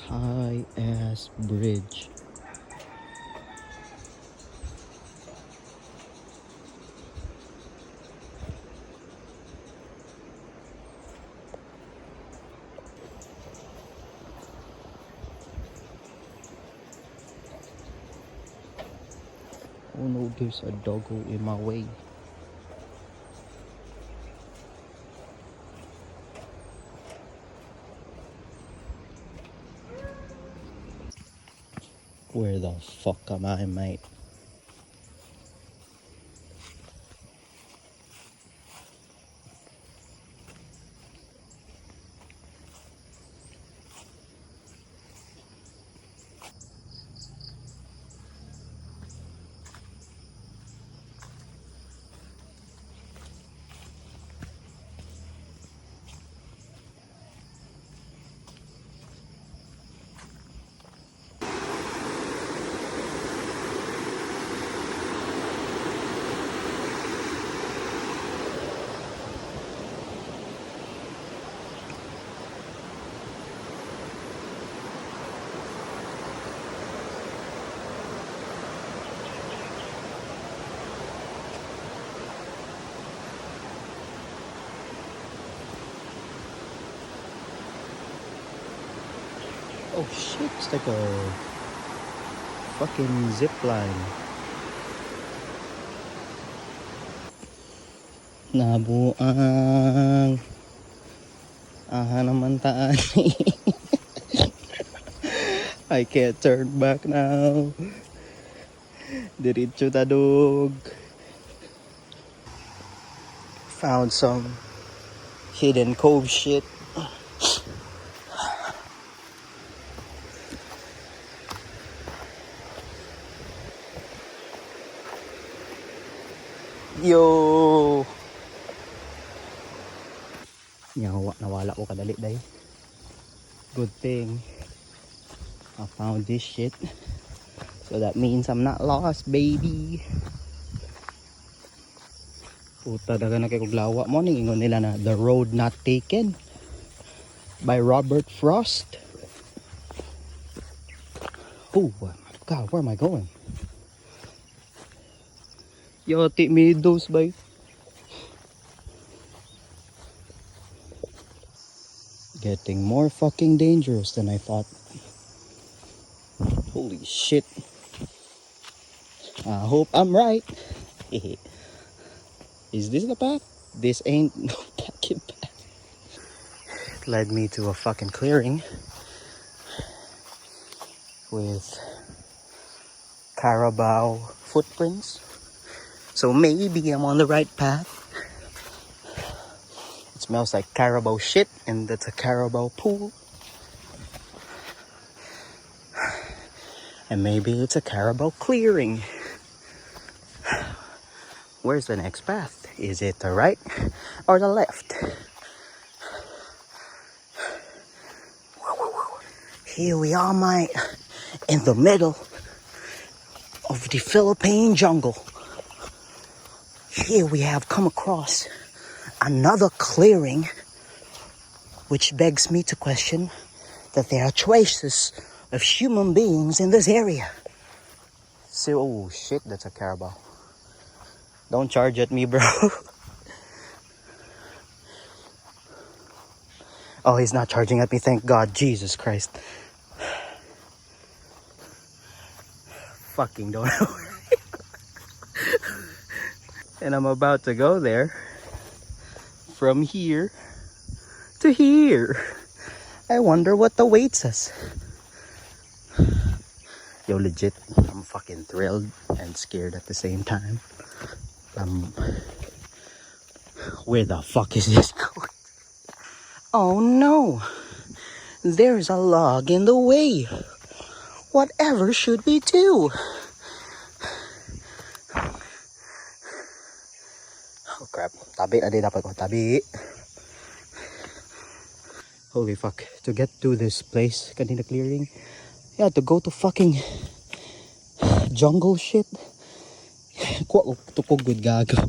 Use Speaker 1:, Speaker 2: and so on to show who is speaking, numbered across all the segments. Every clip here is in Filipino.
Speaker 1: high ass bridge. Oh no, there's a doggo in my way. Where the fuck am I, mate? Oh shit, it's like a fucking zip line. Nabuang. Aha naman taan. I can't turn back now. Diretso tadog. Found some hidden cove shit. Yo! Nyawa, nawala ko kadali day. Good thing I found this shit. So that means I'm not lost, baby. Puta, daga na kay kuglawa mo. Ningingon nila na The Road Not Taken by Robert Frost. Oh my god, where am I going? Yo, ti meadows bay. Getting more fucking dangerous than I thought. Holy shit. I hope I'm right. Is this the path? This ain't no fucking path. It led me to a fucking clearing with carabao footprints. So maybe I'm on the right path. It smells like carabao shit, and that's a carabao pool. And maybe it's a carabao clearing. Where's the next path? Is it the right or the left? Here we are, mate, in the middle of the Philippine jungle. Here we have come across another clearing, which begs me to question that there are traces of human beings in this area. So, oh shit, that's a carabao. Don't charge at me, bro. Oh, he's not charging at me, thank God. Jesus Christ. Fucking don't know. And I'm about to go there. From here to here. I wonder what awaits us. Yo, legit, I'm fucking thrilled and scared at the same time. Where the fuck is this going? Oh no, there's a log in the way. Whatever should we do? Oh crap, tabi na din dapat ko, tabi. Holy fuck, to get to this place, kanina clearing, you had to go to fucking jungle shit. Kuha ko tukog good gago.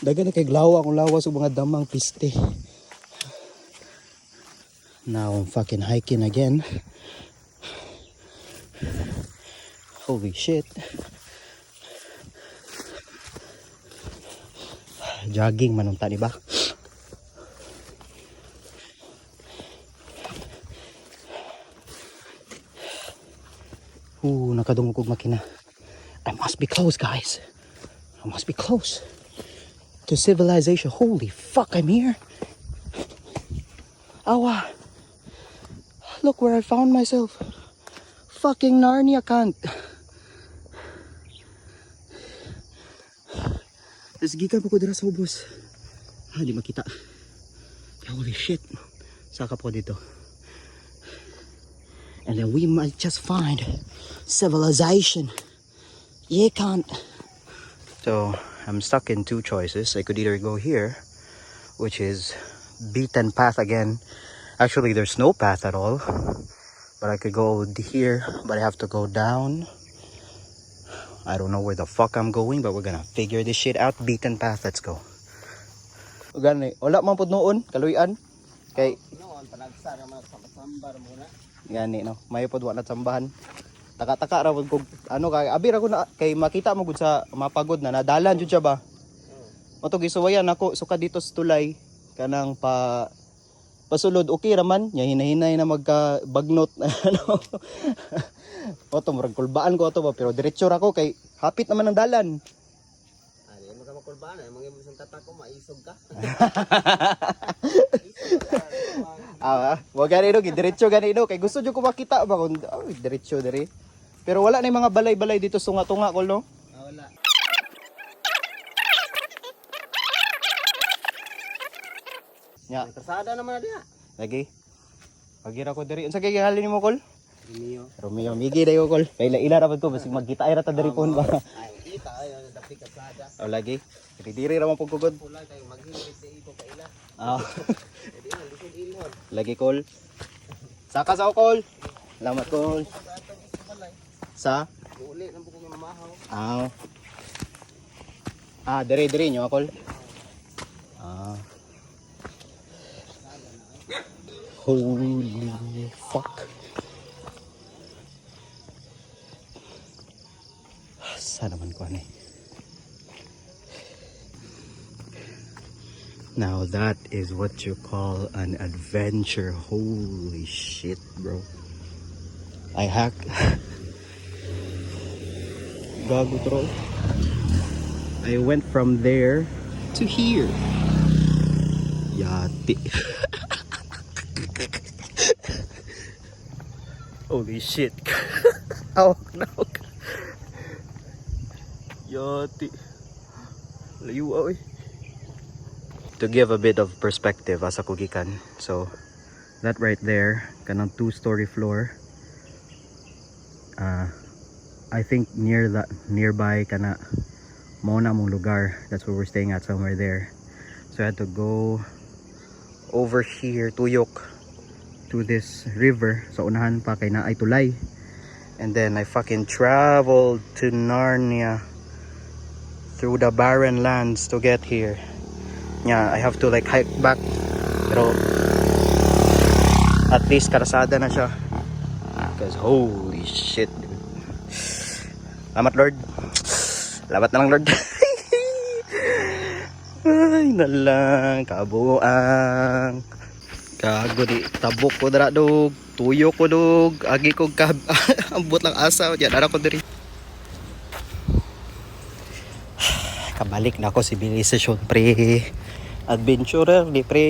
Speaker 1: Daga na kay glawa akong lawas sa mga damang piste. Now I'm fucking hiking again. Holy shit. Jogging man unta, di ba? Nakadungog kog makina. I must be close, guys. I must be close to civilization. Holy fuck, I'm here. Awa. Look where I found myself. Fucking Narnia, cunt. Tapos gikan po ko dira sa ubos. Di makita. Holy shit. Saka po dito. And then we might just find civilization. Yeah, cunt. So, I'm stuck in two choices. I could either go here, which is beaten path again. Actually, there's no path at all. But I could go here, but I have to go down. I don't know where the fuck I'm going, but we're gonna figure this shit out. Beaten path, let's go. Gani, wala man pud noon, kaluyan. Kay noon panagsa ra man sambar muna. Gani no, may pud wa na sambahan. Taka-taka ra pud kog ano kay abi ra ko na kay makita mo gud sa mapagod na nadalan jud siya ba. Moto gisuwayan ako suka dito sa tulay kanang pasulod okay ra man, nya hinahinay na magka bagnot ano. Oto murag kulbaan ko ato ba pero diretso ra ko kay hapit naman ang dalan. Ani mo ka makulbaan ay mga imong tata ko maisog ka. Wag gani no diretso gani no kay gusto jud ko makita ba kun diretso diri. Pero wala na yung mga balay-balay dito sunga-tunga ko no. Wala. Nya, kasada naman dia. Lagi. Pagira ko diri. Unsa kay gihalin nimo kol? Romeo, migi dayo kol. Kay ila ra to basig magkita ay ra ta diri pon ba. Ay, kita ay dapit kasada. Oh lagi. Diri ra man pugkugod. Pula kay maghilid sa iko ka ila. Lagi kol. Saka sa kol. Salamat kol. Sa uli nang buko mamahaw. Diri nyo kol. Holy fuck. Sana man ko ani. Now that is what you call an adventure. Holy shit, bro. I hack. Gago troll. I went from there to here. Yati. Holy shit. Oh no. Yati. Layo oy. To give a bit of perspective asa ko gikan. So that right there kanang 2-story floor. I think nearby kana Mona mong lugar. That's where we're staying at, somewhere there. So I had to go over here Tuyok to this river. So unahan pa kay naay tulay. And then I fucking traveled to Narnia through the barren lands to get here. Yeah, I have to like hike back. Pero at least karasada na siya. Because holy shit. Salamat Lord. Salamat na lang Lord. Ay nalang kabuang. Gago di tabok ko dara dog. Tuyo ko dog. Agi ko ambot lang asa. Diyan ara ko diri. Kabalik na ako civilization pre. Adventurer di pre.